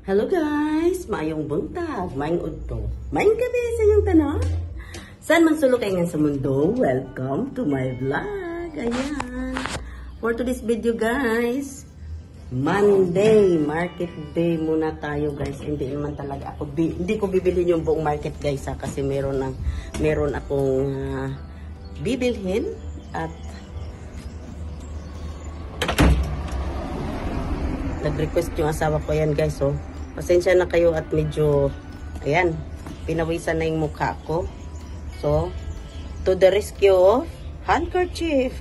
Hello guys! Maayong buntag, maayong udto, maayong gabi sa inyong tanan. Saan man sulok kayo sa mundo, welcome to my vlog. Ayan. For today's video guys, Monday, market day muna tayo guys. Hindi naman talaga ako, hindi ko bibilhin yung buong market guys ha, kasi meron akong bibilhin at nag-request yung asawa ko yan guys. So, pasensya na kayo at medyo, ayan, pinawisan na yung mukha ko. So, to the rescue of handkerchief.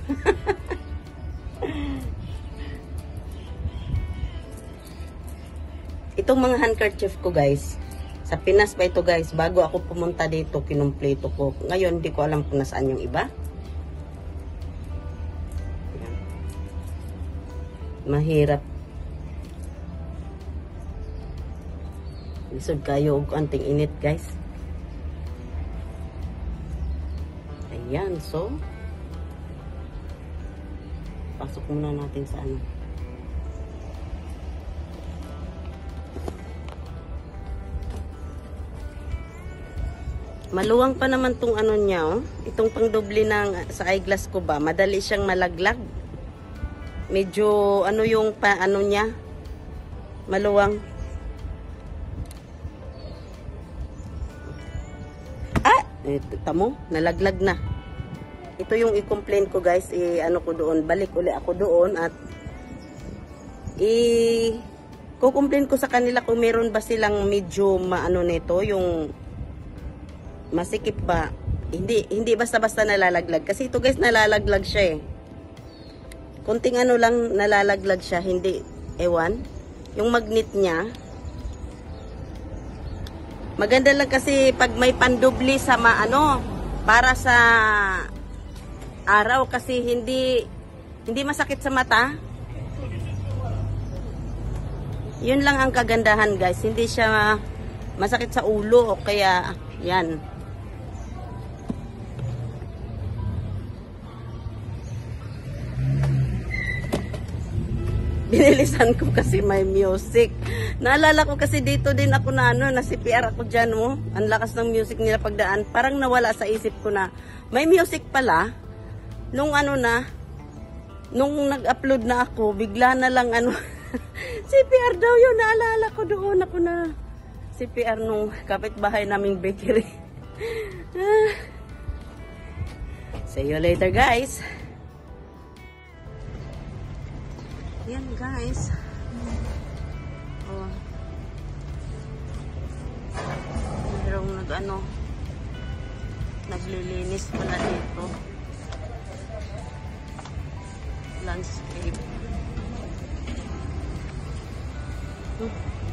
Itong mga handkerchief ko guys, sa Pinas pa ito guys. Bago ako pumunta dito, kinumpleto ko. Ngayon, hindi ko alam kung nasaan yung iba. Ayan. Mahirap. Lisod kayo og anting init guys. Ayan, so pasok muna natin sa ano. Maluwang pa naman tong ano niya, oh. Itong pangdoble ng sa eyeglass ko ba, madali siyang malaglag. Medyo ano yung pa ano niya, maluwang. Tamo, nalaglag na. Ito yung i-complain ko guys, ano ko doon, balik uli ako doon at i-complain ko sa kanila kung meron ba silang medyo maano nito, yung masikip ba. Hindi basta-basta nalalaglag. Kasi ito guys, nalalaglag siya eh. Kunting ano lang nalalaglag siya, hindi, ewan. Yung magnet niya, maganda lang kasi pag may pandubli sa ano, para sa araw kasi hindi masakit sa mata. Yun lang ang kagandahan guys, hindi siya masakit sa ulo o kaya yan. Binilisan ko kasi may music. Naalala ko kasi dito din ako na ano, na CPR ako dyan, oh. Ang lakas ng music nila pagdaan. Parang nawala sa isip ko na may music pala. Nung ano na, nung nag-upload na ako, bigla na lang ano, CPR daw yun. Naalala ko doon ako na CPR nung kapitbahay naming bakery. See you later guys. Yan guys. Oh. Merong naglilinis pala dito. Landscape.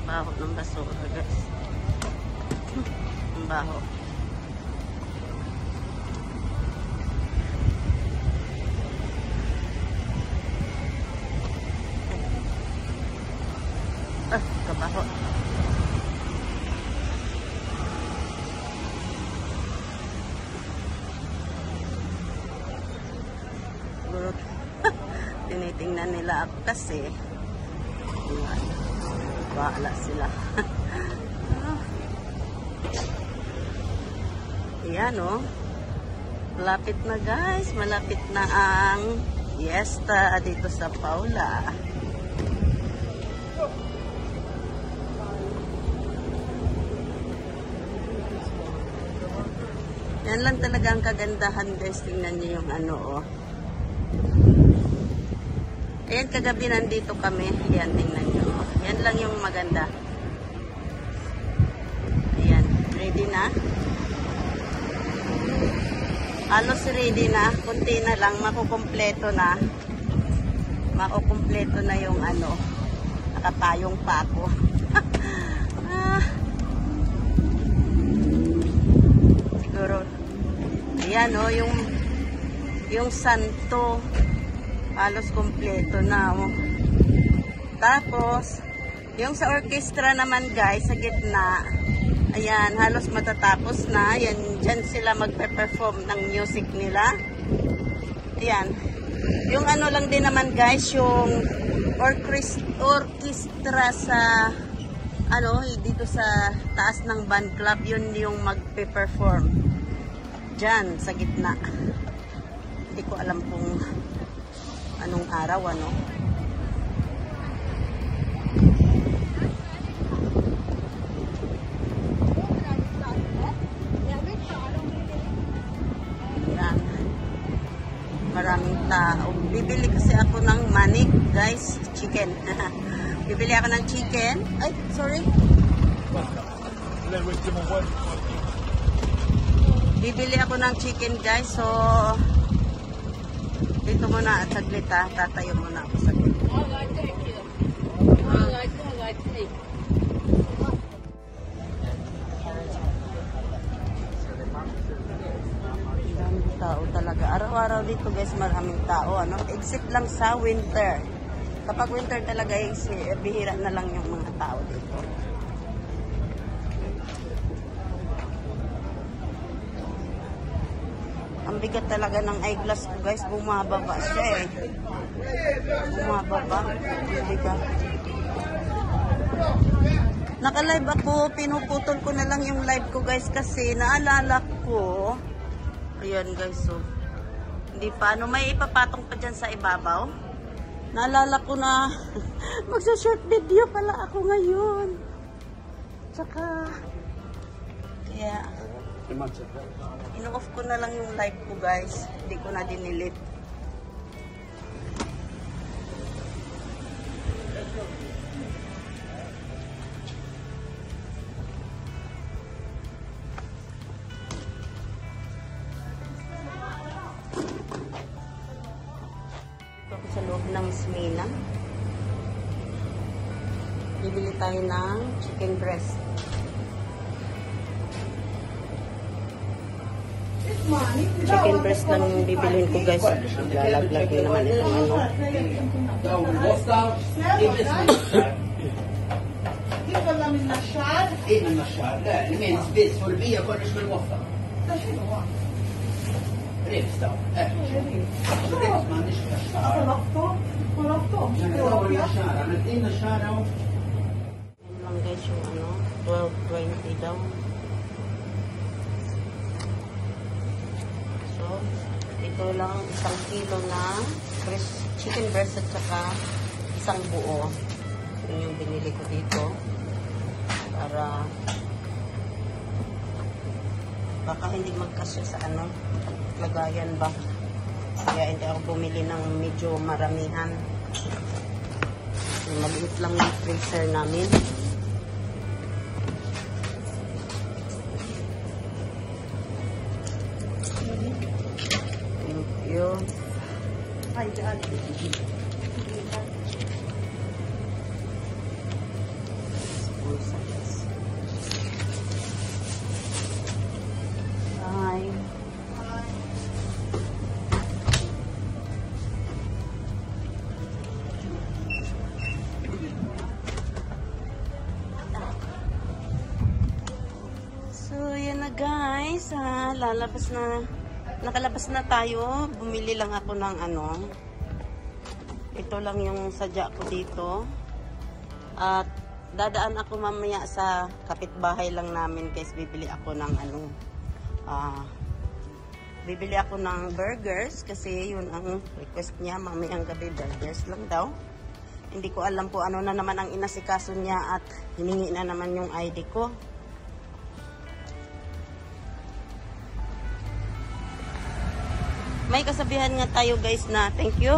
Baho ng basura guys. Ang baho. Kabaho. Siguro tinitingnan nila ako kasi bahala sila. Ayan o. Malapit na guys. Malapit na ang fiesta dito sa Paula. Yan lang talaga ang kagandahan guys. Tingnan niyo yung ano oh. Ayan, kagabi nandito kami. Ayan, tingnan niyo. Yan lang yung maganda. Ayan, ready na. Halos ready na. Kunti na lang, makukumpleto na. Makukumpleto na yung ano. Nakatayong pa ako. Siguro ayan o, yung santo halos kompleto na o. Tapos yung sa orchestra naman guys, sa gitna, ayan, halos matatapos na. Ayan, dyan sila magpe-perform ng music nila. Ayan, yung ano lang din naman guys, yung orchestra sa ano, dito sa taas ng band club, yun yung magpe-perform. Diyan, sa gitna. Hindi ko alam kung anong araw, ano. Yan. Maraming tao. Bibili kasi ako ng manik, guys. Chicken. Bibili ako ng chicken. Ay, sorry. Bibili ako ng chicken, guys. So, dito muna at saglit, ha. Tatayo muna ako saglit. Maraming tao talaga. Araw-araw dito, guys, maraming tao. Ano? Except lang sa winter. Kapag winter talaga, bihira na lang yung mga tao dito. Ang bigat talaga ng eyeglass ko, guys. Bumababa siya eh. Bumababa. Ang bigat. Naka-live ako. Pinuputol ko na lang yung live ko, guys. Kasi naalala ko. Ayan, guys. So, hindi pa. Ano, may ipapatong pa dyan sa ibabaw. Naalala ko na magsa-short video pala ako ngayon. Tsaka, kaya, ino-off ko na lang yung live ko, guys. Hindi ko na dinilit. Ito ako sa loob ng Smina. Bibili tayo ng chicken breast. Chicken breast lang yung bibilhin ko, guys. Lalaglag yun naman itong ano. Yan lang, guys, yung ano, 12.20 daw. Ito lang, 1 kilo na chicken breast at saka isang buo. Yun yung binili ko dito. Para baka hindi magkasya sa ano, lagayan ba. Kaya hindi ako bumili ng medyo maramihan. Maliit lang yung freezer namin. Yun. Ay, dyan. Hi. So, yan na, guys. Lalabas na. Nakalabas na tayo. Bumili lang ako ng ano. Ito lang yung sadya ko dito. At dadaan ako mamaya sa kapitbahay lang namin, guys. Bibili ako ng ano. Bibili ako ng burgers kasi yun ang request niya. Mamayang gabi burgers lang daw. Hindi ko alam po ano na naman ang inasikaso niya at hiningi na naman yung ID ko. May kasabihan nga tayo, guys, na thank you.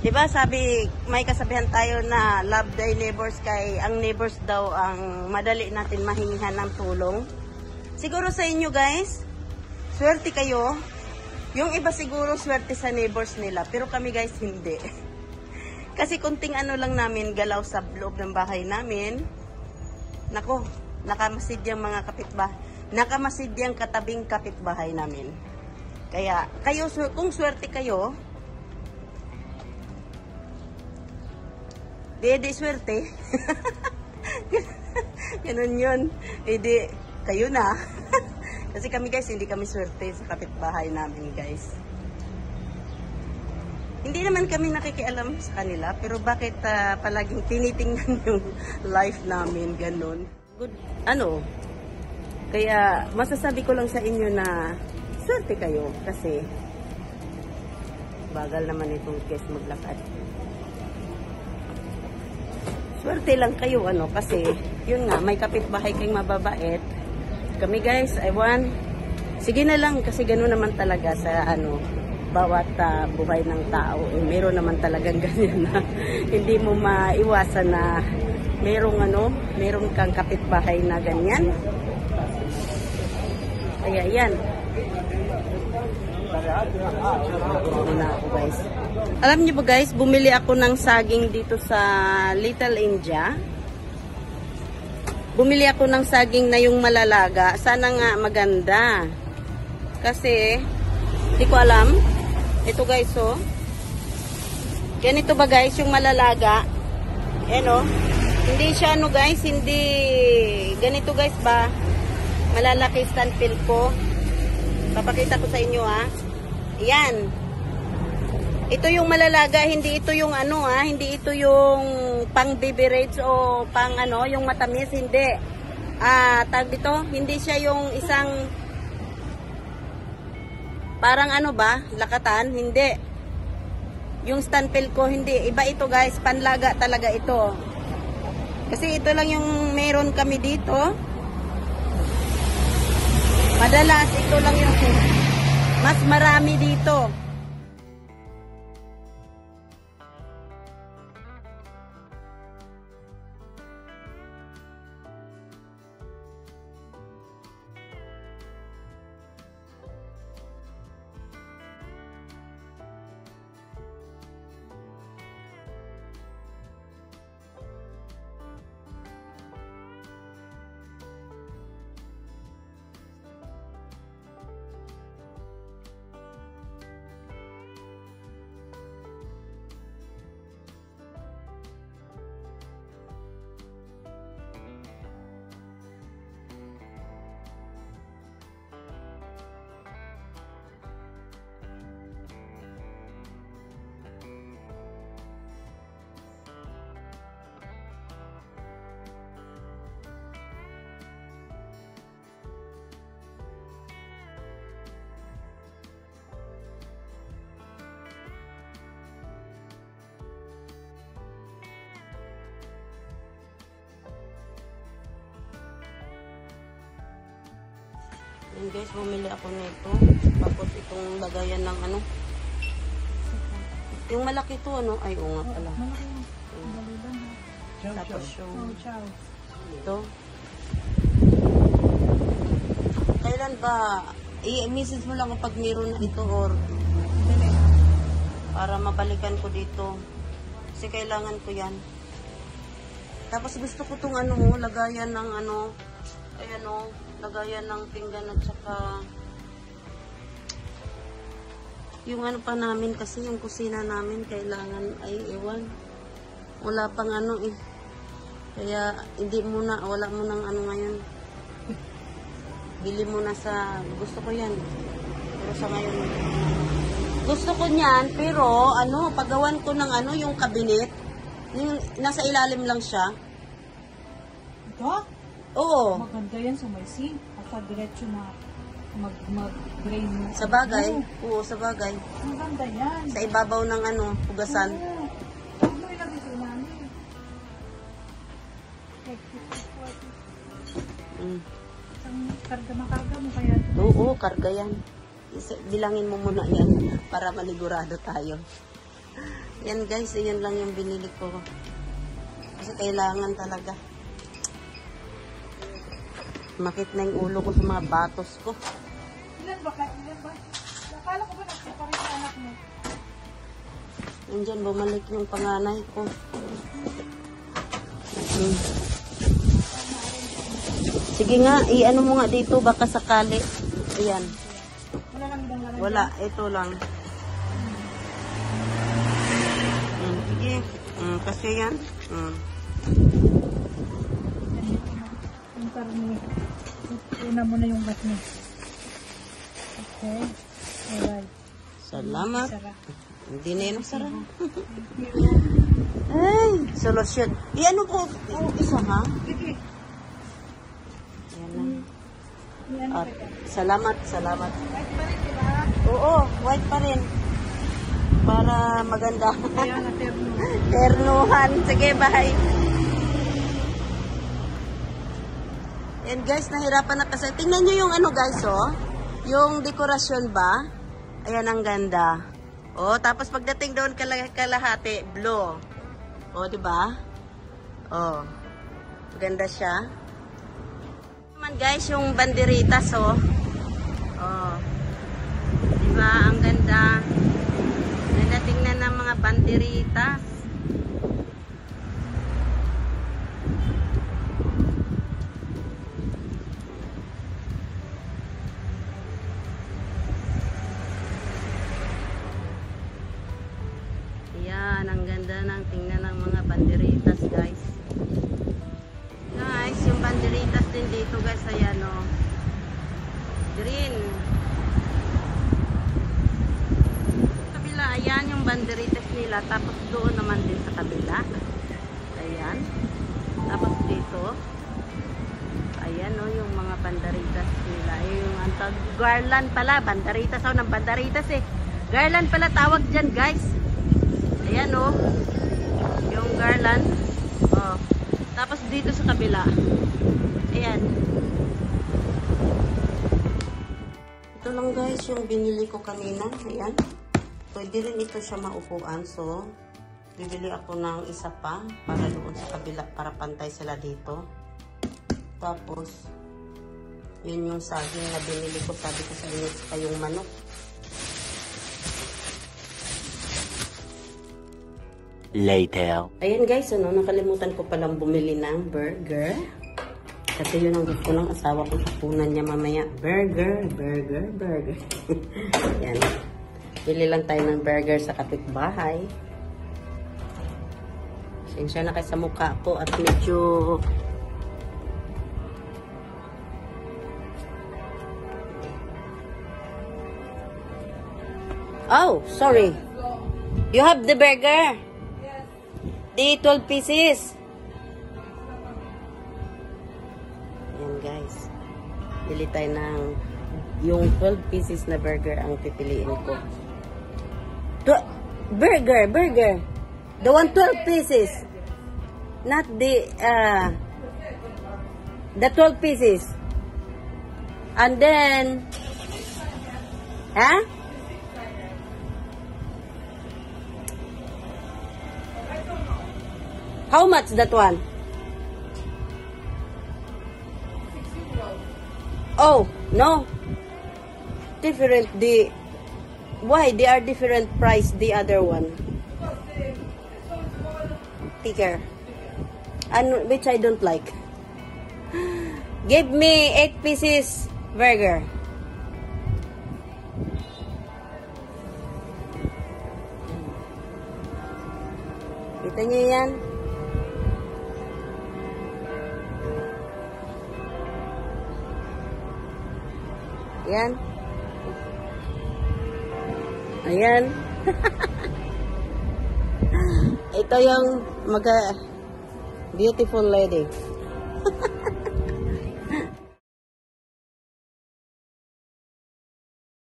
Diba sabi, may kasabihan tayo na love thy neighbors, kay ang neighbors daw ang madali natin mahingihan ng tulong. Siguro sa inyo, guys, swerte kayo. Yung iba siguro swerte sa neighbors nila, pero kami, guys, hindi. Kasi kunting ano lang namin, galaw sa loob ng bahay namin. Nako, nakamasid yung mga kapitbahay. Nakamasid yung katabing kapitbahay namin. Kaya, kayo, kung swerte kayo, di swerte. Ganun yun. Di, kayo na. Kasi kami, guys, hindi kami swerte sa kapitbahay namin, guys. Hindi naman kami nakikialam sa kanila, pero bakit palaging tinitingnan yung life namin, ganun. Good, kaya masasabi ko lang sa inyo na swerte kayo kasi bagal naman itong case maglakad. Swerte lang kayo, kasi yun nga, may kapitbahay kayong mababait. Kami guys, sige na lang kasi gano'n naman talaga sa bawat buhay ng tao. Meron naman talagang ganyan na hindi mo maiwasan na meron kang kapitbahay na ganyan. Kaya yan. Muna ako guys. Alam niyo ba guys, bumili ako ng saging dito sa Little India. Bumili ako ng saging na yung malalaga. Sana nga maganda. Kasi, hindi ko alam. Ito guys, oh. Ganito ba guys, yung malalaga? Hindi siya guys, hindi. Ganito guys ba? Malalaki stanpil ko. Papakita ko sa inyo Yan. Ito yung malalaga, hindi ito yung hindi ito yung pang beverage o pang yung matamis, hindi. Tag dito, hindi siya yung isang parang lakatan, hindi. Yung stanpil ko, hindi. Iba ito guys, panlaga talaga ito. Kasi ito lang yung meron kami dito. Madalas, ito lang yung mas marami dito. Yan guys, bumili ako nito. Tapos itong lagayan ng yung malaki to ay oo nga pala. Tapos yung ito. Kailan ba i-message mo lang kapag meron na ito or para mabalikan ko dito. Kasi kailangan ko yan. Tapos gusto ko tong lagayan ng lagayan ng pinggan at saka yung pa namin kasi yung kusina namin kailangan ay ewan. Wala pang Kaya hindi muna, wala mo ng ngayon. Bili mo na sa, gusto ko yan. Pero sa ngayon, gusto ko niyan, pero pagawan ko ng yung cabinet. Yung nasa ilalim lang siya. Ito? Oo. Maganda yan sa may sink. At diretso na mag-drain mo. Sa bagay? Oo, sa bagay. Maganda yan. Sa ibabaw ng hugasan. Oo. Huwag mo ilagay sa namin. Isang karga mo kaya. Oo, karga yan. Bilangin mo muna yan para manigurado tayo. Yan guys, yan lang yung binili ko. Kasi kailangan talaga. Makit na yung ulo ko sa mga batos ko. Ilan ba? Nakala ko ba nagpaparin sa anak mo? Nandyan, bumalik yung panganay ko. Sige nga, mo nga dito, baka sakali. Ayan. Wala lang ibang laman. Wala, ito lang. Sige, kasi yan. Yung karne. Una mo na yung gat mo. Okay. Alright. Salamat. Sarap. Hindi na yun sara. Ay, solusyon. Iyan ko isa ha? Yan lang. At salamat. White pa rin, diba? Oo, white pa rin. Para maganda. Kaya na terno. Ternuhan. Sige, bye. And guys, nahirapan na kasi. Tingnan nyo yung ano guys, oh. Yung dekorasyon ba? Ayan, ang ganda. Oh, tapos pagdating doon kalahati, blue. Oh, di ba? Oh. Maganda siya. Naman guys, yung banderitas, oh. Oh. Di ba? Ang ganda. Ganda tingnan ng mga banderitas. Yan, ang ganda ng tingnan ng mga banderitas, guys. Guys, yung banderitas din dito, guys, ayan, oh. Green. Kabila, ayan yung banderitas nila. Tapos doon naman din sa kabila. Ayan. Tapos dito. Ayan, oh, yung mga banderitas nila. Yung antag garland pala. Banderitas, oh, ng banderitas, eh. Garland pala tawag dyan, guys. Ayan, oh. Yung garland. Oh. Tapos dito sa kabila. Ayan. Ito lang guys yung binili ko kanina. Ayan. Pwede rin ito siya maupuan. So, bibili ako ng isa pa para doon sa kabila para pantay sila dito. Tapos, yun yung saging na binili ko. Sabi ko sa binili pa yung manok. Later. Ayan guys, ano, nakalimutan ko palang bumili ng burger. Kasi yun ang gusto ng asawa ko. Kukunan niya mamaya. Burger. Ayan. Bili lang tayo ng burger sa kapitbahay. Sensya na kayo sa mukha ko at medyo... Oh, sorry. You have the burger? The 12 pieces. Ayan guys. Bili tayo ng yung 12 pieces na burger ang pipiliin ko. Burger. The one 12 pieces. Not the 12 pieces. And then how much that one? Oh, no. Different. Why? They are different price, the other one. Thicker. And which I don't like. Give me 8 pieces burger. Kita niyo yan? Ayan. Ayan. Ito yung beautiful lady.